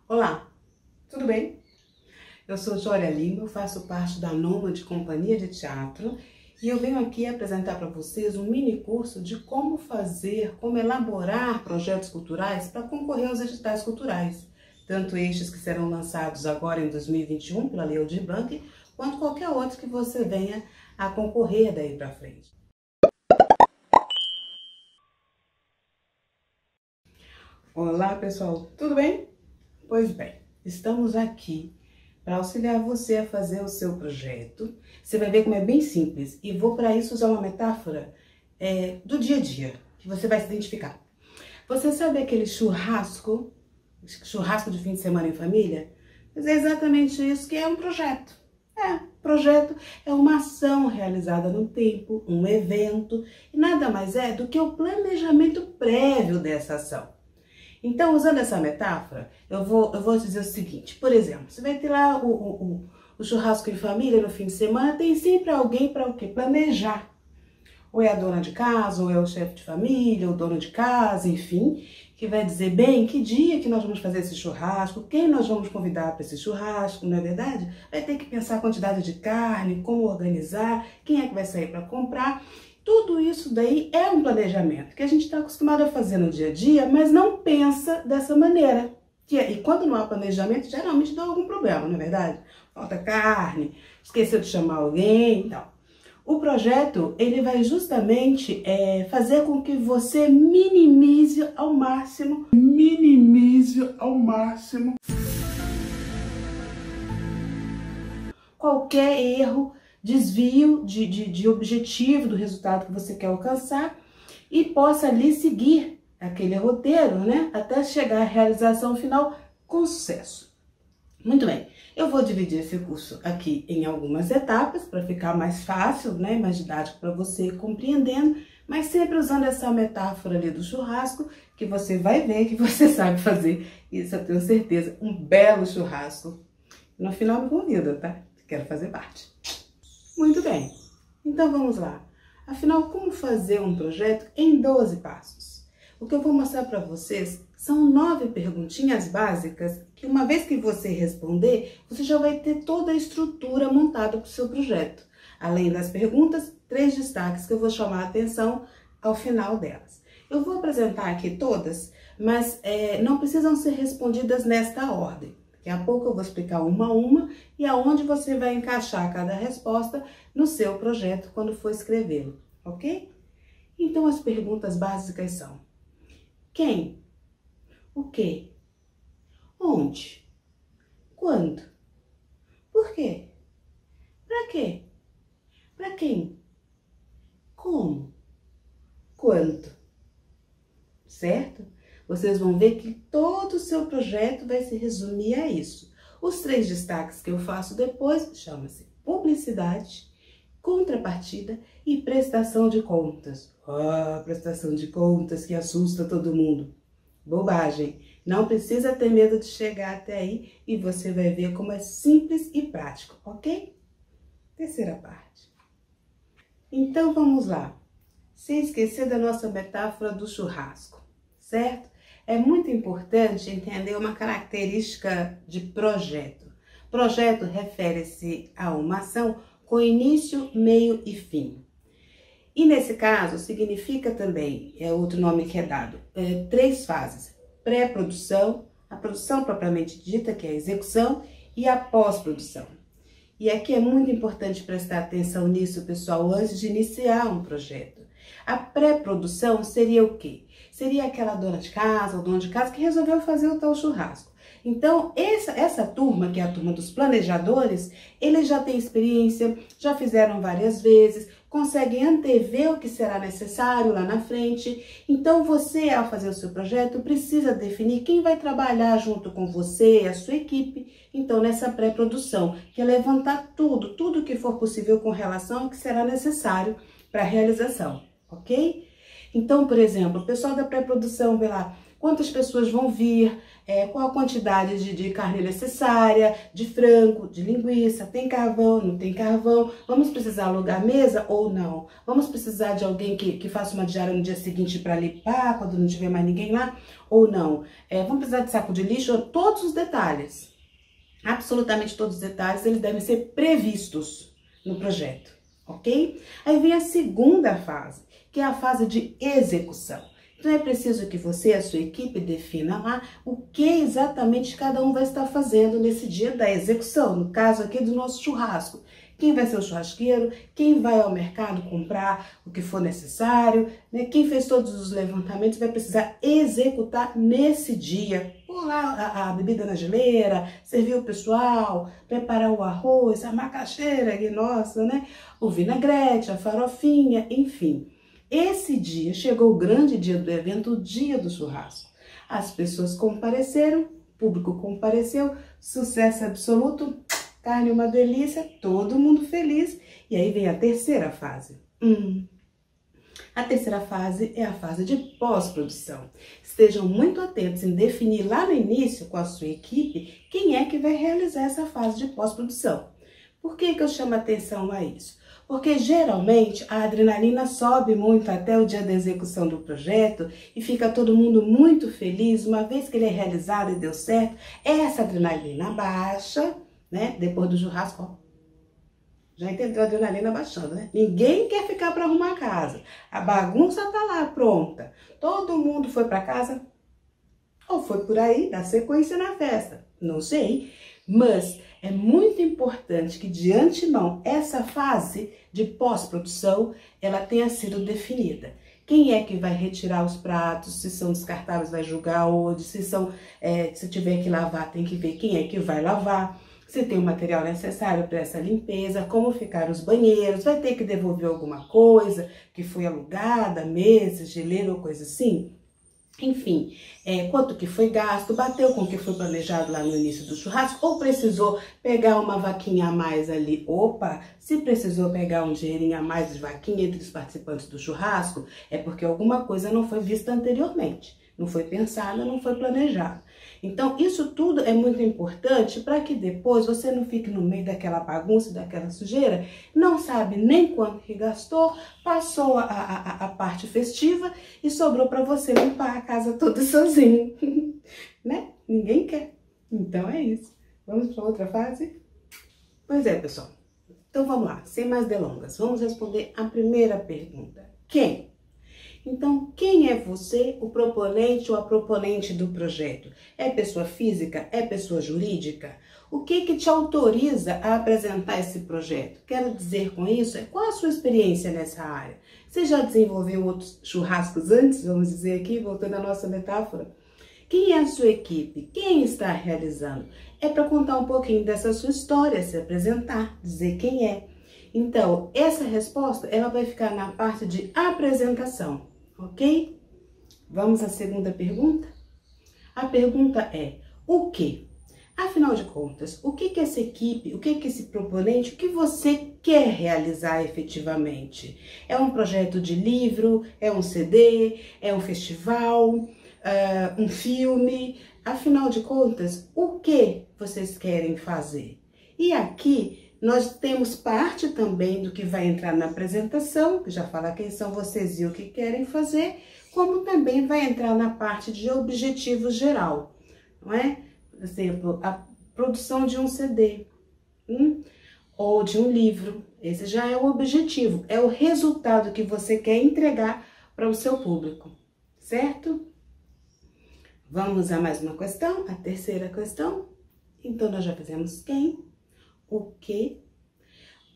Olá, tudo bem? Eu sou Jória Lima, eu faço parte da Nômade Companhia de Teatro e eu venho aqui apresentar para vocês um mini curso de como fazer, como elaborar projetos culturais para concorrer aos editais culturais, tanto estes que serão lançados agora em 2021 pela Lei Aldir Blanc, quanto qualquer outro que você venha a concorrer daí para frente. Olá pessoal, tudo bem? Pois bem, estamos aqui para auxiliar você a fazer o seu projeto. Você vai ver como é bem simples e vou para isso usar uma metáfora do dia a dia, que você vai se identificar. Você sabe aquele churrasco de fim de semana em família? Mas é exatamente isso que é um projeto. Projeto é uma ação realizada no tempo, um evento, e nada mais é do que o planejamento prévio dessa ação. Então, usando essa metáfora, eu vou dizer o seguinte, por exemplo, você vai ter lá o churrasco em família no fim de semana, tem sempre alguém para o quê? Planejar. Ou é a dona de casa, ou é o chefe de família, ou dono de casa, enfim, que vai dizer, bem, que dia que nós vamos fazer esse churrasco, quem nós vamos convidar para esse churrasco, não é verdade? Vai ter que pensar a quantidade de carne, como organizar, quem é que vai sair para comprar. Tudo isso daí é um planejamento que a gente está acostumado a fazer no dia a dia, mas não pensa dessa maneira. E quando não há planejamento, geralmente dá algum problema, não é verdade? Falta carne, esqueceu de chamar alguém e tal. O projeto, ele vai justamente fazer com que você minimize ao máximo qualquer erro, desvio de objetivo do resultado que você quer alcançar e possa ali seguir aquele roteiro, né, até chegar à realização final com sucesso. Muito bem, eu vou dividir esse curso aqui em algumas etapas para ficar mais fácil, né, mais didático para você compreendendo, mas sempre usando essa metáfora ali do churrasco, que você vai ver que você sabe fazer, isso eu tenho certeza, um belo churrasco. No final me convida, tá? Quero fazer parte. Muito bem, então vamos lá. Afinal, como fazer um projeto em 12 passos? O que eu vou mostrar para vocês são 9 perguntinhas básicas que, uma vez que você responder, você já vai ter toda a estrutura montada para o seu projeto. Além das perguntas, 3 destaques que eu vou chamar a atenção ao final delas. Eu vou apresentar aqui todas, mas não precisam ser respondidas nesta ordem. Daqui a pouco eu vou explicar uma a uma e aonde você vai encaixar cada resposta no seu projeto quando for escrevê-lo, ok? Então as perguntas básicas são: quem? O quê? Onde? Quando? Por quê? Para quê? Para quem? Como? Quanto? Certo? Vocês vão ver que todo o seu projeto vai se resumir a isso. Os 3 destaques que eu faço depois chama-se publicidade, contrapartida e prestação de contas. Prestação de contas que assusta todo mundo. Bobagem, não precisa ter medo de chegar até aí e você vai ver como é simples e prático, ok? Terceira parte. Então vamos lá, sem esquecer da nossa metáfora do churrasco, certo? É muito importante entender uma característica de projeto. Projeto refere-se a uma ação com início, meio e fim. E nesse caso, significa também, é outro nome que é dado, 3 fases. Pré-produção, a produção propriamente dita, que é a execução, e a pós-produção. E aqui é muito importante prestar atenção nisso, pessoal, antes de iniciar um projeto. A pré-produção seria o quê? Seria aquela dona de casa ou dono de casa que resolveu fazer o tal churrasco. Então, essa turma, que é a turma dos planejadores, eles já têm experiência, já fizeram várias vezes, conseguem antever o que será necessário lá na frente. Então, você, ao fazer o seu projeto, precisa definir quem vai trabalhar junto com você, a sua equipe. Então, nessa pré-produção, que é levantar tudo que for possível com relação ao que será necessário para a realização, ok? Então, por exemplo, o pessoal da pré-produção vê lá quantas pessoas vão vir, qual a quantidade de carne necessária, de frango, de linguiça, tem carvão, não tem carvão, vamos precisar alugar mesa ou não? Vamos precisar de alguém que faça uma diária no dia seguinte para limpar, quando não tiver mais ninguém lá, ou não? Vamos precisar de saco de lixo? Todos os detalhes, absolutamente todos os detalhes, eles devem ser previstos no projeto, ok? Aí vem a segunda fase, que é a fase de execução. Então é preciso que você e a sua equipe defina lá o que exatamente cada um vai estar fazendo nesse dia da execução, no caso aqui do nosso churrasco. Quem vai ser o churrasqueiro, quem vai ao mercado comprar o que for necessário, né? Quem fez todos os levantamentos vai precisar executar nesse dia. Pôr lá a bebida na geleira, servir o pessoal, preparar o arroz, a macaxeira, nossa, né? O vinagrete, a farofinha, enfim. Esse dia, chegou o grande dia do evento, o dia do churrasco. As pessoas compareceram, o público compareceu, sucesso absoluto, carne uma delícia, todo mundo feliz. E aí vem a terceira fase. A terceira fase é a fase de pós-produção. Estejam muito atentos em definir lá no início com a sua equipe quem é que vai realizar essa fase de pós-produção. Por que eu chamo atenção a isso? Porque geralmente a adrenalina sobe muito até o dia da execução do projeto e fica todo mundo muito feliz, uma vez que ele é realizado e deu certo, essa adrenalina baixa, né? Depois do churrasco, ó, já entendeu a adrenalina baixando, né? Ninguém quer ficar para arrumar a casa, a bagunça tá lá pronta, todo mundo foi para casa ou foi por aí, dar sequência na festa, não sei. Mas é muito importante que de antemão essa fase de pós-produção ela tenha sido definida. Quem é que vai retirar os pratos, se são descartáveis vai julgar hoje, se tiver que lavar tem que ver quem é que vai lavar, se tem o material necessário para essa limpeza, como ficar os banheiros, vai ter que devolver alguma coisa que foi alugada, mesa, geleira ou coisa assim. Enfim, quanto que foi gasto, bateu com o que foi planejado lá no início do churrasco, ou precisou pegar uma vaquinha a mais ali. Opa, se precisou pegar um dinheirinho a mais de vaquinha entre os participantes do churrasco, é porque alguma coisa não foi vista anteriormente, não foi pensada, não foi planejada. Então, isso tudo é muito importante para que depois você não fique no meio daquela bagunça, daquela sujeira, não sabe nem quanto que gastou, passou a parte festiva e sobrou para você limpar a casa toda sozinho, né? Ninguém quer. Então é isso. Vamos para outra fase? Pois é, pessoal. Então vamos lá, sem mais delongas, vamos responder a primeira pergunta. Quem? Então, quem é você, o proponente ou a proponente do projeto? É pessoa física? É pessoa jurídica? O que te autoriza a apresentar esse projeto? Quero dizer com isso, qual a sua experiência nessa área? Você já desenvolveu outros churrascos antes, vamos dizer aqui, voltando à nossa metáfora? Quem é a sua equipe? Quem está realizando? É para contar um pouquinho dessa sua história, se apresentar, dizer quem é. Então, essa resposta, ela vai ficar na parte de apresentação. Ok? Vamos à segunda pergunta? A pergunta é, o que? Afinal de contas, o que essa equipe, o que esse proponente, o que você quer realizar efetivamente? É um projeto de livro? É um CD? É um festival? Um filme? Afinal de contas, o que vocês querem fazer? E aqui nós temos parte também do que vai entrar na apresentação, que já fala quem são vocês e o que querem fazer, como também vai entrar na parte de objetivo geral, não é? Por exemplo, a produção de um CD, ou de um livro, esse já é o objetivo, é o resultado que você quer entregar para o seu público, certo? Vamos a mais uma questão, a terceira questão. Então, nós já fizemos quem, o que,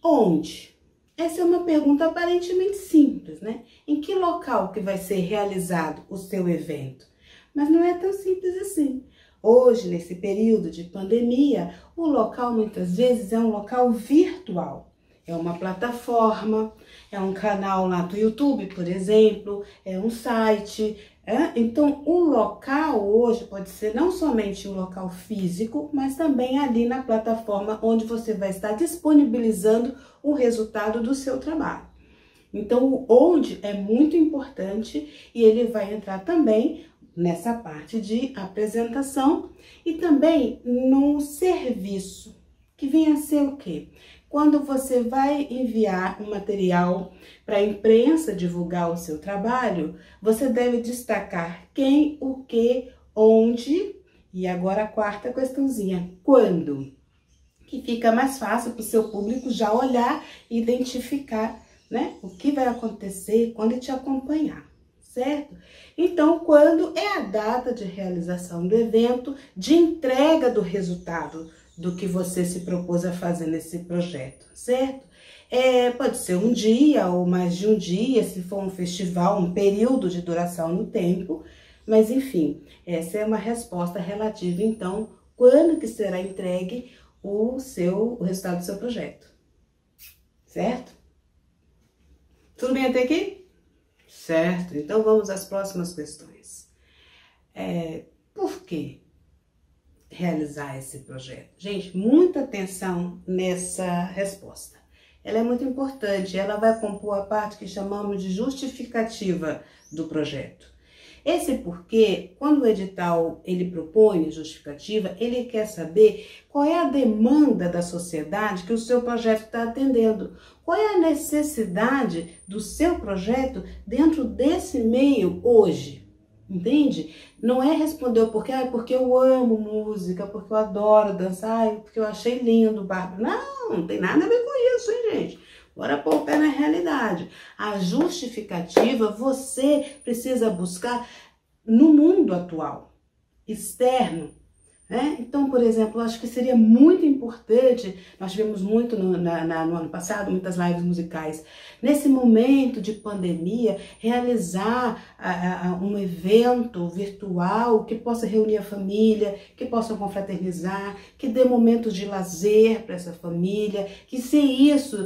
onde? Essa é uma pergunta aparentemente simples, né? Em que local que vai ser realizado o seu evento? Mas não é tão simples assim. Hoje, nesse período de pandemia, o local muitas vezes é um local virtual. É uma plataforma, é um canal lá do YouTube, por exemplo, é um site. Então, o local hoje pode ser não somente um local físico, mas também ali na plataforma onde você vai estar disponibilizando o resultado do seu trabalho. Então, o onde é muito importante e ele vai entrar também nessa parte de apresentação e também no serviço, que vem a ser o quê? Quando você vai enviar um material para a imprensa divulgar o seu trabalho, você deve destacar quem, o que, onde, e agora a quarta questãozinha, quando? Que fica mais fácil para o seu público já olhar e identificar, né, o que vai acontecer quando te acompanhar, certo? Então, quando é a data de realização do evento, de entrega do resultado do que você se propôs a fazer nesse projeto, certo? Pode ser um dia ou mais de um dia, se for um festival, um período de duração no tempo, mas enfim, essa é uma resposta relativa, então, quando que será entregue o resultado do seu projeto, certo? Tudo bem até aqui? Certo, então vamos às próximas questões. Por que realizar esse projeto? Gente, muita atenção nessa resposta. Ela é muito importante, ela vai compor a parte que chamamos de justificativa do projeto. Esse porquê, quando o edital ele propõe justificativa, ele quer saber qual é a demanda da sociedade que o seu projeto está atendendo. Qual é a necessidade do seu projeto dentro desse meio hoje? Entende? Não é responder o porquê, porque eu amo música, porque eu adoro dançar, porque eu achei lindo, Bárbara. Não tem nada a ver com isso, hein, gente? Bora pôr o pé na realidade. A justificativa você precisa buscar no mundo atual, externo, né? Então, por exemplo, eu acho que seria muito importante, nós tivemos muito no ano passado, muitas lives musicais, nesse momento de pandemia, realizar um evento virtual que possa reunir a família, que possa confraternizar, que dê momentos de lazer para essa família, que se isso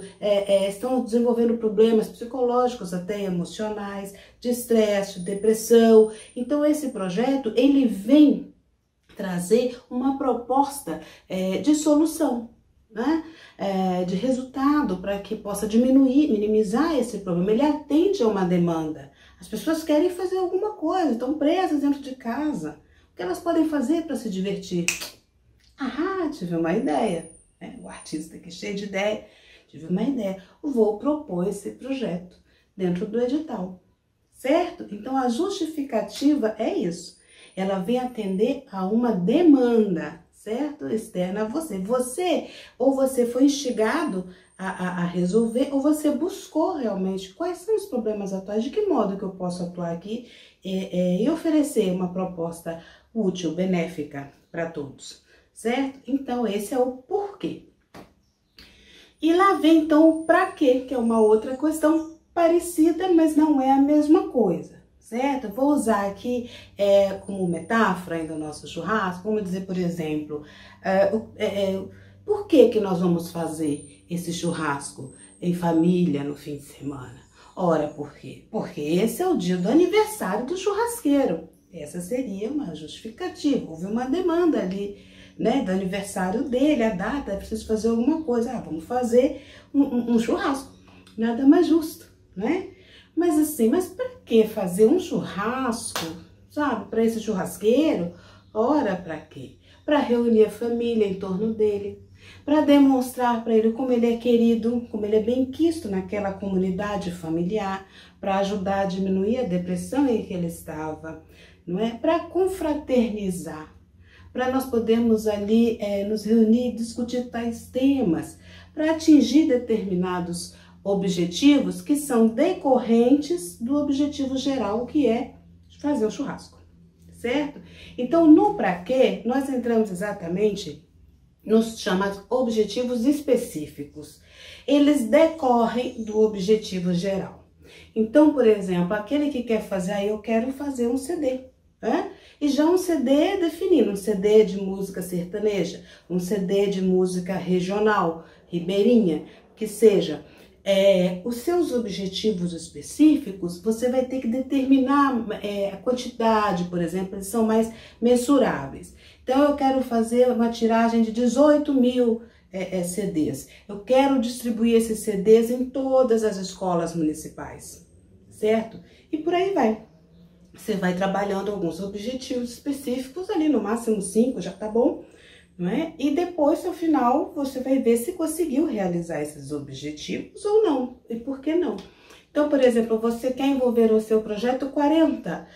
estão desenvolvendo problemas psicológicos, até emocionais, de estresse, de depressão. Então, esse projeto, ele vem trazer uma proposta de solução, né? De resultado, para que possa diminuir, minimizar esse problema. Ele atende a uma demanda. As pessoas querem fazer alguma coisa, estão presas dentro de casa. O que elas podem fazer para se divertir? Tive uma ideia. O artista aqui cheio de ideia, tive uma ideia. Vou propor esse projeto dentro do edital, certo? Então, a justificativa é isso. Ela vem atender a uma demanda, certo? Externa a você. Ou você foi instigado a resolver, ou você buscou realmente quais são os problemas atuais, de que modo que eu posso atuar aqui e oferecer uma proposta útil, benéfica para todos, certo? Então, esse é o porquê. E lá vem, então, o pra quê, que é uma outra questão parecida, mas não é a mesma coisa. Certo? Vou usar aqui como metáfora ainda o nosso churrasco, vamos dizer, por exemplo, por que nós vamos fazer esse churrasco em família no fim de semana? Ora, por quê? Porque esse é o dia do aniversário do churrasqueiro. Essa seria uma justificativa, houve uma demanda ali, né, do aniversário dele, a data, é preciso fazer alguma coisa, vamos fazer um churrasco, nada mais justo, né? Mas assim, para que fazer um churrasco, sabe, para esse churrasqueiro? Ora, para quê? Para reunir a família em torno dele, para demonstrar para ele como ele é querido, como ele é bem quisto naquela comunidade familiar, para ajudar a diminuir a depressão em que ele estava, não é? Para confraternizar, para nós podermos ali nos reunir e discutir tais temas, para atingir determinados objetivos que são decorrentes do objetivo geral, que é fazer o churrasco, certo? Então, no pra quê, nós entramos exatamente nos chamados objetivos específicos. Eles decorrem do objetivo geral. Então, por exemplo, aquele que quer fazer, eu quero fazer um CD, né? E já um CD definido, um CD de música sertaneja, um CD de música regional, ribeirinha, que seja. Os seus objetivos específicos, você vai ter que determinar a quantidade, por exemplo, eles são mais mensuráveis. Então, eu quero fazer uma tiragem de 18.000 CDs. Eu quero distribuir esses CDs em todas as escolas municipais, certo? E por aí vai. você vai trabalhando alguns objetivos específicos ali, no máximo 5 já tá bom, não é? E depois, ao final, você vai ver se conseguiu realizar esses objetivos ou não, e por que não. Então, por exemplo, você quer envolver no seu projeto 40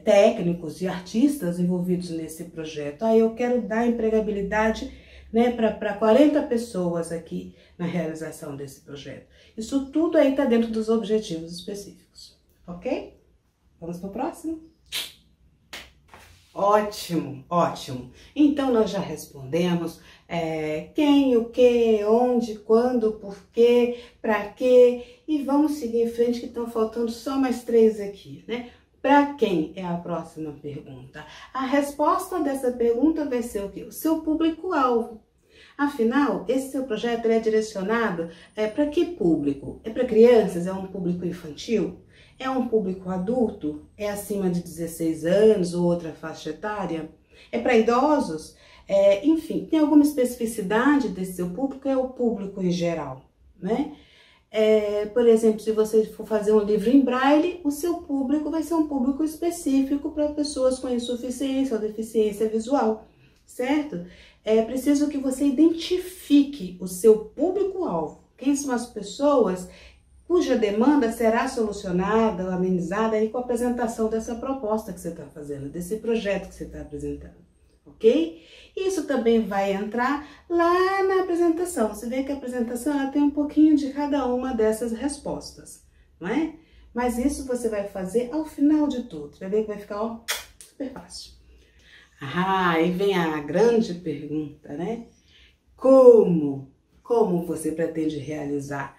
técnicos e artistas envolvidos nesse projeto. Aí eu quero dar empregabilidade, né, para 40 pessoas aqui na realização desse projeto. Isso tudo aí está dentro dos objetivos específicos, ok? Vamos para o próximo? Ótimo, ótimo. Então, nós já respondemos quem, o que, onde, quando, por quê, para quê. E vamos seguir em frente, que estão faltando só mais 3 aqui, né? Para quem é a próxima pergunta? A resposta dessa pergunta vai ser o quê? O seu público-alvo. Afinal, esse seu projeto é direcionado para que público? É para crianças? É um público infantil? É um público adulto? É acima de 16 anos ou outra faixa etária? É para idosos? Enfim, tem alguma especificidade desse seu público? É o público em geral, né? Por exemplo, se você for fazer um livro em braille, o seu público vai ser um público específico para pessoas com insuficiência ou deficiência visual, certo? É preciso que você identifique o seu público-alvo. Quem são as pessoas cuja demanda será solucionada ou amenizada aí com a apresentação dessa proposta que você está fazendo, desse projeto que você está apresentando, ok? Isso também vai entrar lá na apresentação. Você vê que a apresentação ela tem um pouquinho de cada uma dessas respostas, não é? Mas isso você vai fazer ao final de tudo. Você vai ver que vai ficar, ó, super fácil. Aí vem a grande pergunta, né? Como você pretende realizar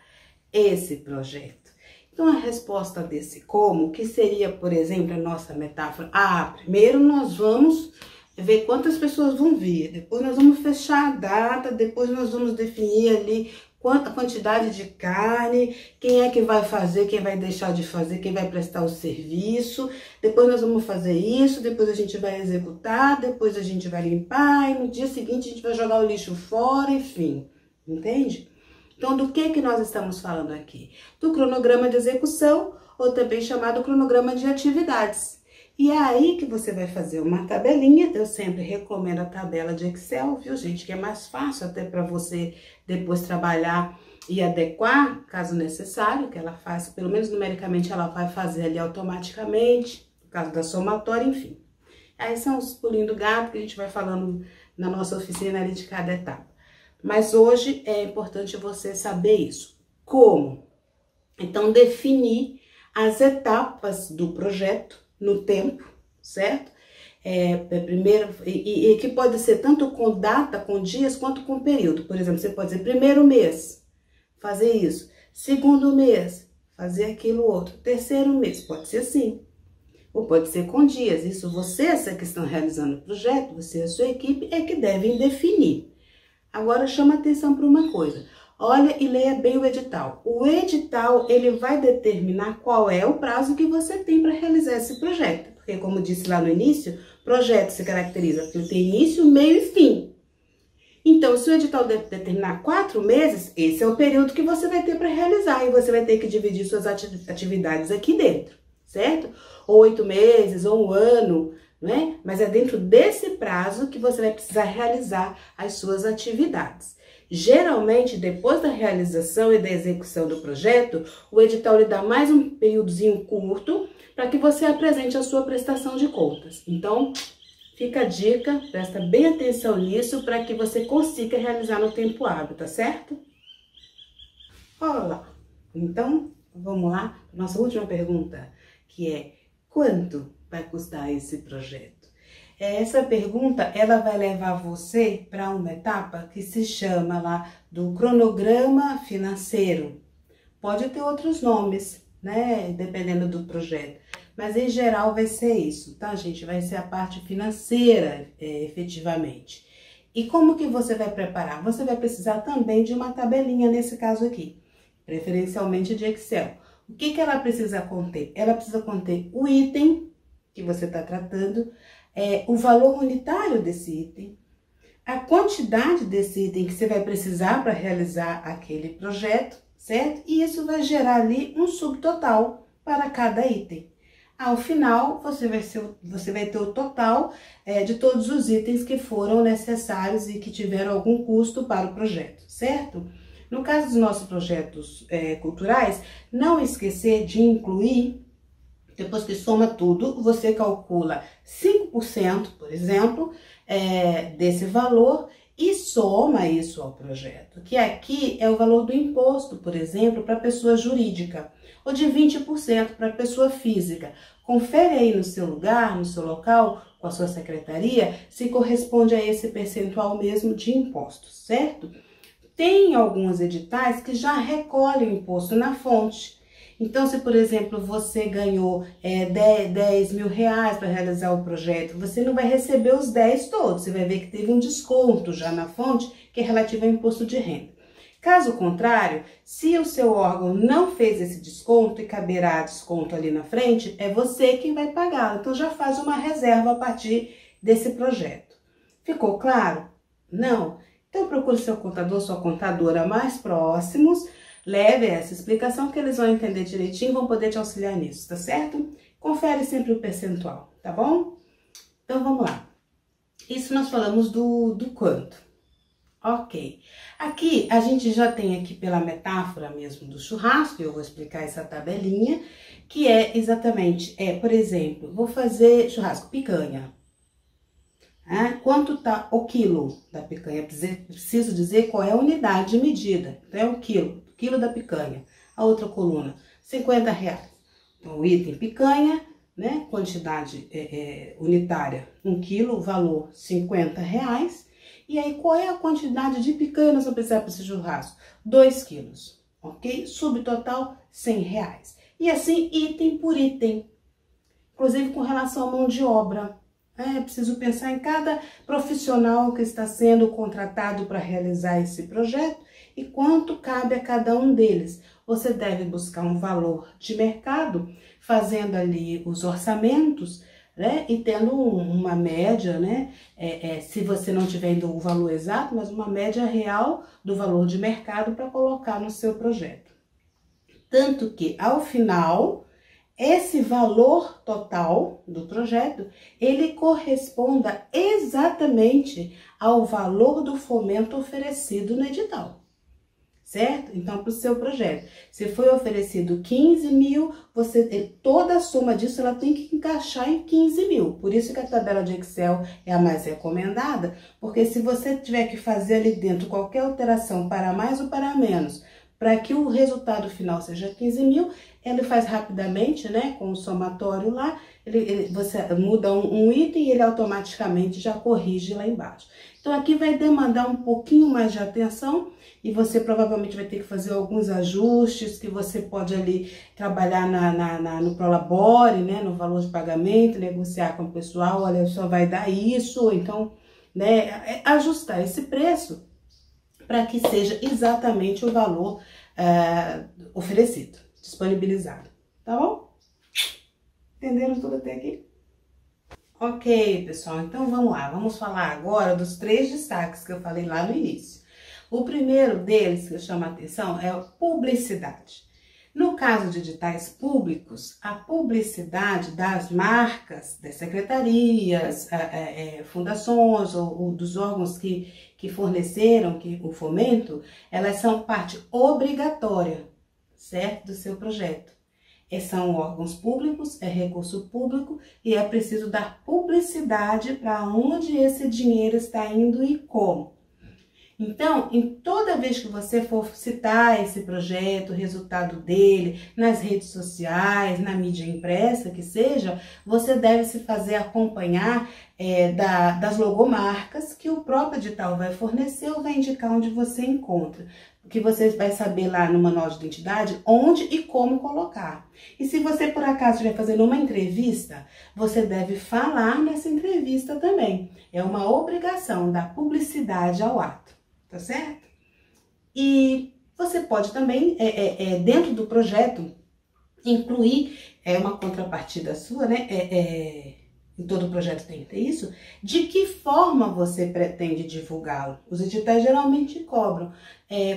esse projeto? Então, a resposta desse como, que seria, por exemplo, a nossa metáfora. Primeiro nós vamos ver quantas pessoas vão vir, depois nós vamos fechar a data, depois nós vamos definir ali quanta quantidade de carne, quem é que vai fazer, quem vai deixar de fazer, quem vai prestar o serviço, depois nós vamos fazer isso, depois a gente vai executar, depois a gente vai limpar, e no dia seguinte a gente vai jogar o lixo fora, enfim, entende? Então, do que nós estamos falando aqui? Do cronograma de execução, ou também chamado cronograma de atividades. E é aí que você vai fazer uma tabelinha. Eu sempre recomendo a tabela de Excel, viu, gente? Que é mais fácil até para você depois trabalhar e adequar, caso necessário, que ela faz, pelo menos numericamente, ela vai fazer ali automaticamente, no caso da somatória, enfim. Aí são os pulinhos do gato que a gente vai falando na nossa oficina ali de cada etapa. Mas hoje é importante você saber isso. Como? Então, definir as etapas do projeto no tempo, certo? Primeiro, e que pode ser tanto com data, com dias, quanto com período. Por exemplo, você pode dizer primeiro mês, fazer isso. Segundo mês, fazer aquilo outro. Terceiro mês, pode ser assim. Ou pode ser com dias. Isso vocês que estão realizando o projeto, você e a sua equipe, é que devem definir. Agora, chama atenção para uma coisa. Olha e leia bem o edital. O edital, ele vai determinar qual é o prazo que você tem para realizar esse projeto. Porque, como disse lá no início, projeto se caracteriza porque ele tem início, meio e fim. Então, se o edital determinar 4 meses, esse é o período que você vai ter para realizar. E você vai ter que dividir suas atividades aqui dentro, certo? Ou 8 meses, ou 1 ano, né? Mas é dentro desse prazo que você vai precisar realizar as suas atividades. Geralmente, depois da realização e da execução do projeto, o edital lhe dá mais um períodozinho curto para que você apresente a sua prestação de contas. Então, fica a dica, presta bem atenção nisso para que você consiga realizar no tempo hábil, tá certo? Olha lá. Então, vamos lá, nossa última pergunta, que é: quanto vai custar esse projeto? Essa pergunta, ela vai levar você para uma etapa que se chama lá do cronograma financeiro. Pode ter outros nomes, né, dependendo do projeto, mas em geral vai ser isso, tá, gente? Vai ser a parte financeira, efetivamente. E como que você vai preparar? Você vai precisar também de uma tabelinha nesse caso aqui, preferencialmente de Excel. O que que ela precisa conter? Ela precisa conter o item que você está tratando, o valor unitário desse item, a quantidade desse item que você vai precisar para realizar aquele projeto, certo? E isso vai gerar ali um subtotal para cada item. Ao final, você vai ter o total de todos os itens que foram necessários e que tiveram algum custo para o projeto, certo? No caso dos nossos projetos culturais, não esquecer de incluir, depois que soma tudo, você calcula 5%, por exemplo, desse valor e soma isso ao projeto, que aqui é o valor do imposto, por exemplo, para pessoa jurídica, ou de 20% para pessoa física. Confere aí no seu lugar, no seu local, com a sua secretaria, se corresponde a esse percentual mesmo de impostos, certo? Tem alguns editais que já recolhem o imposto na fonte. Então, se, por exemplo, você ganhou 10 mil reais para realizar o projeto, você não vai receber os 10 todos, você vai ver que teve um desconto já na fonte, que é relativo ao imposto de renda. Caso contrário, se o seu órgão não fez esse desconto e caberá desconto ali na frente, é você quem vai pagar. Então, já faz uma reserva a partir desse projeto. Ficou claro? Não? Então, procure seu contador, sua contadora mais próximos, leve essa explicação que eles vão entender direitinho e vão poder te auxiliar nisso, tá certo? Confere sempre o percentual, tá bom? Então, vamos lá. Isso nós falamos do quanto. Ok. Aqui, a gente já tem aqui pela metáfora mesmo do churrasco, eu vou explicar essa tabelinha, que é exatamente, por exemplo, vou fazer churrasco picanha. Quanto tá o quilo da picanha? Preciso dizer qual é a unidade de medida. Então, é o quilo da picanha. A outra coluna, 50 reais. Então, o item picanha, né? Quantidade unitária, 1 quilo, valor 50 reais. E aí, qual é a quantidade de picanha nós vamos precisar para esse churrasco? 2 quilos, ok? Subtotal, 100 reais. E assim, item por item. Inclusive, com relação à mão de obra. Preciso pensar em cada profissional que está sendo contratado para realizar esse projeto e quanto cabe a cada um deles. Você deve buscar um valor de mercado, fazendo ali os orçamentos, né? E tendo uma média, né? Se você não tiver ainda o valor exato, mas uma média real do valor de mercado para colocar no seu projeto. Tanto que, ao final, esse valor total do projeto, ele corresponda exatamente ao valor do fomento oferecido no edital, certo? Então, para o seu projeto, se foi oferecido 15 mil, toda a soma disso ela tem que encaixar em 15 mil. Por isso que a tabela de Excel é a mais recomendada, porque se você tiver que fazer ali dentro qualquer alteração para mais ou para menos, para que o resultado final seja 15 mil, ele faz rapidamente, né, com o somatório lá, você muda um item e ele automaticamente já corrige lá embaixo. Então, aqui vai demandar um pouquinho mais de atenção e você provavelmente vai ter que fazer alguns ajustes que você pode ali trabalhar no Prolabore, né, no valor de pagamento, negociar com o pessoal, olha, só vai dar isso, então, né, ajustar esse preço para que seja exatamente o valor oferecido, disponibilizado, tá bom? Entenderam tudo até aqui? Ok, pessoal, então vamos lá, vamos falar agora dos 3 destaques que eu falei lá no início. O primeiro deles que eu chamo a atenção é a publicidade. No caso de editais públicos, a publicidade das marcas, das secretarias, fundações ou dos órgãos que forneceram o fomento, elas são parte obrigatória, certo? Do seu projeto. São órgãos públicos, é recurso público e é preciso dar publicidade para onde esse dinheiro está indo e como. Então, toda vez que você for citar esse projeto, o resultado dele, nas redes sociais, na mídia impressa, que seja, você deve se fazer acompanhar das logomarcas que o próprio edital vai fornecer ou vai indicar onde você encontra. Que você vai saber lá no manual de identidade onde e como colocar. E se você, por acaso, estiver fazendo uma entrevista, você deve falar nessa entrevista também. É uma obrigação da publicidade ao ato. Tá certo? E você pode também, dentro do projeto, incluir uma contrapartida sua, né? Em todo projeto tem que ter isso. De que forma você pretende divulgá-lo? Os editais geralmente cobram.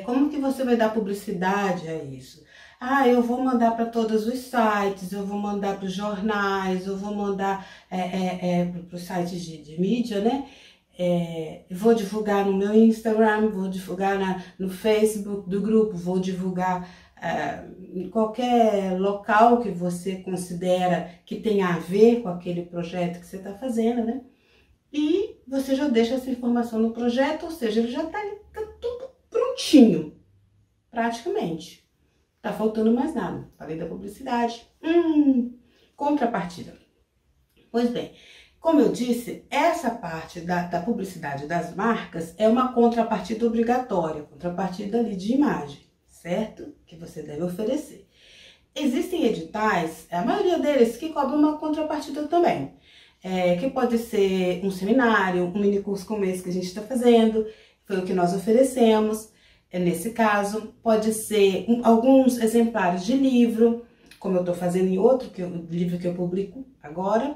Como que você vai dar publicidade a isso? eu vou mandar para todos os sites, eu vou mandar para os jornais, eu vou mandar para os sites de mídia, né? Vou divulgar no meu Instagram, vou divulgar no Facebook do grupo, vou divulgar em qualquer local que você considera que tenha a ver com aquele projeto que você está fazendo, né? E você já deixa essa informação no projeto, ou seja, ele já tá tudo prontinho, praticamente. Tá faltando mais nada. Falei da publicidade. Contrapartida. Pois bem, como eu disse, essa parte da publicidade das marcas é uma contrapartida obrigatória, contrapartida ali de imagem, certo? Que você deve oferecer. Existem editais, a maioria deles, que cobram uma contrapartida também. Que pode ser um seminário, um mini curso como esse que a gente está fazendo, foi o que nós oferecemos. Nesse caso, pode ser alguns exemplares de livro, como eu estou fazendo em outro livro que eu publico agora.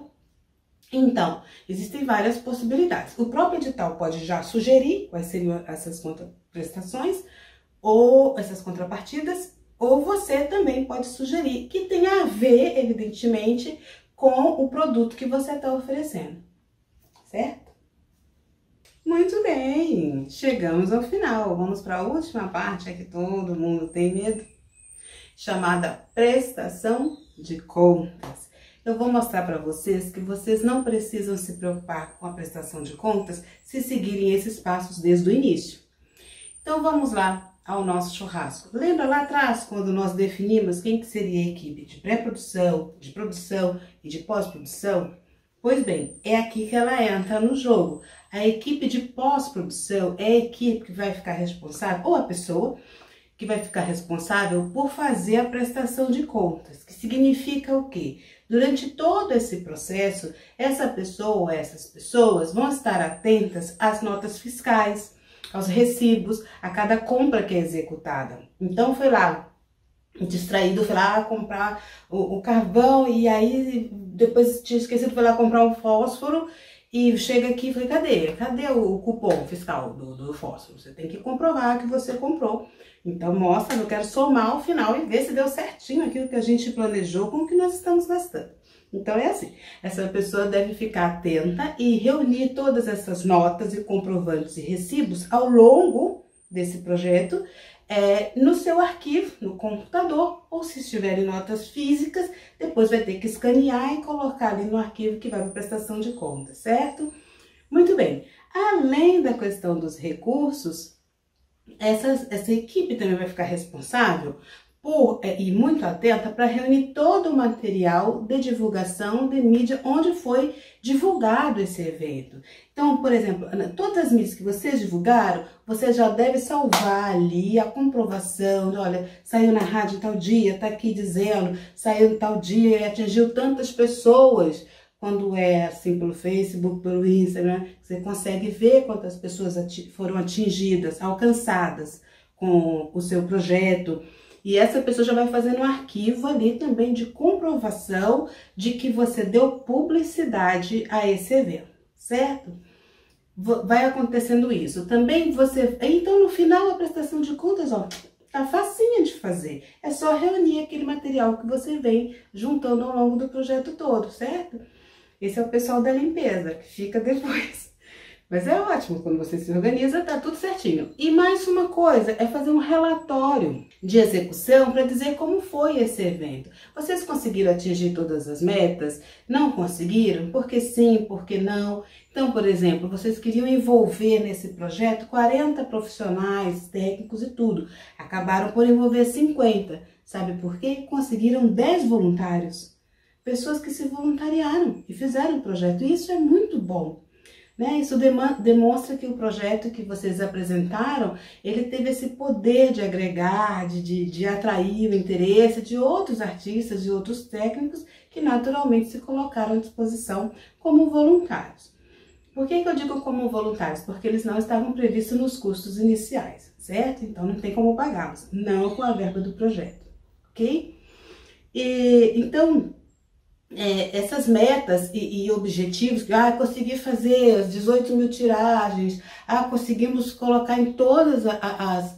Então, existem várias possibilidades. O próprio edital pode já sugerir quais seriam essas contraprestações ou essas contrapartidas, ou você também pode sugerir que tenha a ver, evidentemente, com o produto que você está oferecendo, certo? Muito bem, chegamos ao final. Vamos para a última parte, que todo mundo tem medo, chamada prestação de contas. Eu vou mostrar para vocês que vocês não precisam se preocupar com a prestação de contas se seguirem esses passos desde o início. Então vamos lá ao nosso churrasco. Lembra lá atrás, quando nós definimos quem que seria a equipe de pré-produção, de produção e de pós-produção? Pois bem, é aqui que ela entra no jogo. A equipe de pós-produção é a equipe que vai ficar responsável, ou a pessoa que vai ficar responsável por fazer a prestação de contas, que significa o quê? Durante todo esse processo, essa pessoa ou essas pessoas vão estar atentas às notas fiscais, aos recibos, a cada compra que é executada. Então, foi lá, distraído, foi lá comprar o carvão e aí depois tinha esquecido, foi lá comprar um fósforo e chega aqui e falei, cadê o cupom fiscal do fósforo? Você tem que comprovar que você comprou. Então, mostra, eu quero somar ao final e ver se deu certinho aquilo que a gente planejou com o que nós estamos gastando. Então, é assim, essa pessoa deve ficar atenta e reunir todas essas notas e comprovantes e recibos ao longo desse projeto, no seu arquivo, no computador, ou se estiverem notas físicas, depois vai ter que escanear e colocar ali no arquivo que vai para prestação de contas, certo? Muito bem, além da questão dos recursos, essa equipe também vai ficar responsável e muito atenta para reunir todo o material de divulgação de mídia onde foi divulgado esse evento. Então, por exemplo, todas as mídias que vocês divulgaram, você já deve salvar ali a comprovação de, olha, saiu na rádio tal dia, tá aqui dizendo, saiu tal dia e atingiu tantas pessoas. Quando é assim pelo Facebook, pelo Instagram, você consegue ver quantas pessoas foram atingidas, alcançadas com o seu projeto. E essa pessoa já vai fazendo um arquivo ali também de comprovação de que você deu publicidade a esse evento, certo? Vai acontecendo isso. Também então no final a prestação de contas, ó, tá facinha de fazer. É só reunir aquele material que você vem juntando ao longo do projeto todo, certo? Esse é o pessoal da limpeza, que fica depois. Mas é ótimo, quando você se organiza, tá tudo certinho. E mais uma coisa, é fazer um relatório de execução para dizer como foi esse evento. Vocês conseguiram atingir todas as metas? Não conseguiram? Por que sim, por que não? Então, por exemplo, vocês queriam envolver nesse projeto 40 profissionais, técnicos e tudo. Acabaram por envolver 50. Sabe por quê? Conseguiram 10 voluntários. Pessoas que se voluntariaram e fizeram o projeto. E isso é muito bom. Né? Isso demonstra que o projeto que vocês apresentaram, ele teve esse poder de agregar, de atrair o interesse de outros artistas, de outros técnicos que naturalmente se colocaram à disposição como voluntários. Por que eu digo como voluntários? Porque eles não estavam previstos nos custos iniciais, certo? Então não tem como pagá-los, não com a verba do projeto, ok? Então, essas metas e objetivos, consegui fazer as 18 mil tiragens, conseguimos colocar em todas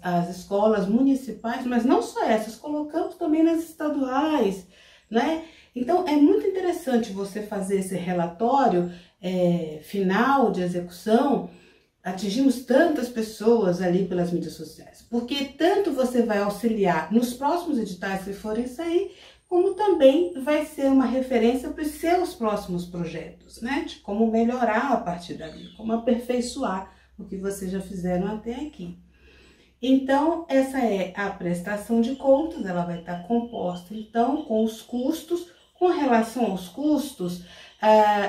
as escolas municipais, mas não só essas, colocamos também nas estaduais, né? Então, é muito interessante você fazer esse relatório final de execução. Atingimos tantas pessoas ali pelas mídias sociais, porque tanto você vai auxiliar nos próximos editais que forem sair, como também vai ser uma referência para os seus próximos projetos, né? De como melhorar a partir dali, como aperfeiçoar o que vocês já fizeram até aqui. Então, essa é a prestação de contas, ela vai estar composta, então, com os custos. Com relação aos custos,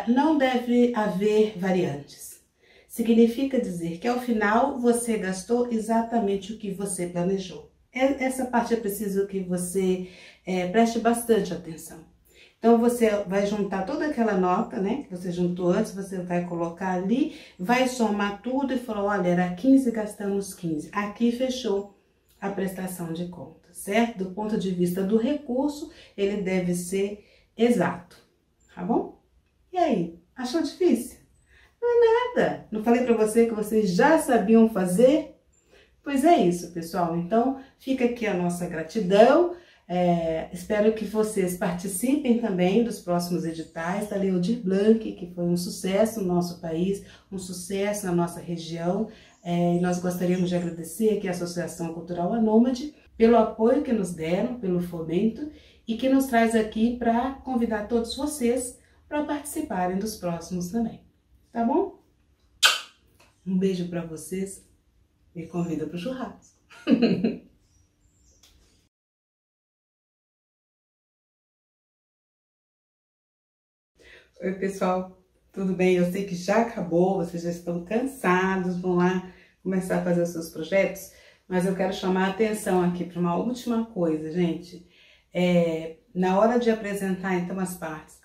não deve haver variantes. Significa dizer que ao final você gastou exatamente o que você planejou. Essa parte é preciso que você preste bastante atenção. Então você vai juntar toda aquela nota, né, que você juntou antes, você vai colocar ali, vai somar tudo e falar, olha, era 15, gastamos 15. Aqui fechou a prestação de contas, certo? Do ponto de vista do recurso, ele deve ser exato, tá bom? E aí, achou difícil? Não é nada. Não falei para você que vocês já sabiam fazer? Pois é isso, pessoal. Então, fica aqui a nossa gratidão. Espero que vocês participem também dos próximos editais da Lei Aldir Blanc, que foi um sucesso no nosso país, um sucesso na nossa região. E nós gostaríamos de agradecer aqui a Associação Cultural Anômade pelo apoio que nos deram, pelo fomento, e que nos traz aqui para convidar todos vocês para participarem dos próximos também. Tá bom? Um beijo para vocês e convido para o churrasco. Oi, pessoal, tudo bem? Eu sei que já acabou, vocês já estão cansados, vão lá começar a fazer os seus projetos, mas eu quero chamar a atenção aqui para uma última coisa, gente. Na hora de apresentar, então, as partes,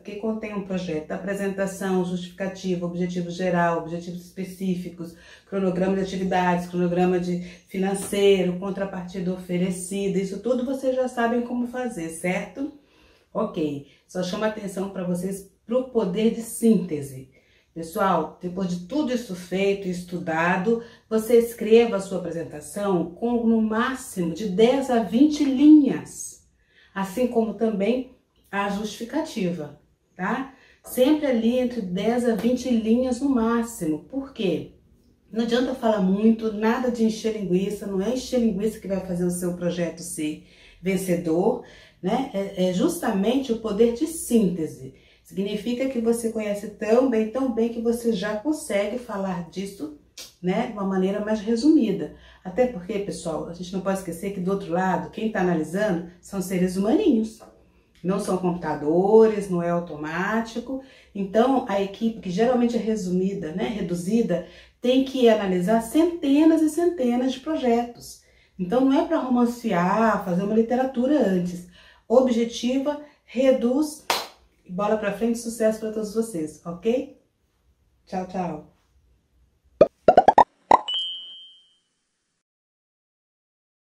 que contém um projeto, apresentação, justificativa, objetivo geral, objetivos específicos, cronograma de atividades, cronograma de financeiro, contrapartida oferecida, isso tudo vocês já sabem como fazer, certo? Ok, só chamo a atenção para vocês para o poder de síntese. Pessoal, depois de tudo isso feito e estudado, você escreva a sua apresentação com no máximo de 10 a 20 linhas. Assim como também a justificativa, tá? Sempre ali entre 10 a 20 linhas no máximo. Por quê? Não adianta falar muito, nada de encher linguiça, não é encher linguiça que vai fazer o seu projeto ser vencedor, né? É justamente o poder de síntese. Significa que você conhece tão bem que você já consegue falar disso, né, de uma maneira mais resumida. Até porque, pessoal, a gente não pode esquecer que do outro lado, quem está analisando são seres humaninhos. Não são computadores, não é automático. Então, a equipe, que geralmente é resumida, né, reduzida, tem que analisar centenas e centenas de projetos. Então, não é para romancear, fazer uma literatura antes. Objetiva, reduz, bola para frente, sucesso para todos vocês, ok? Tchau, tchau.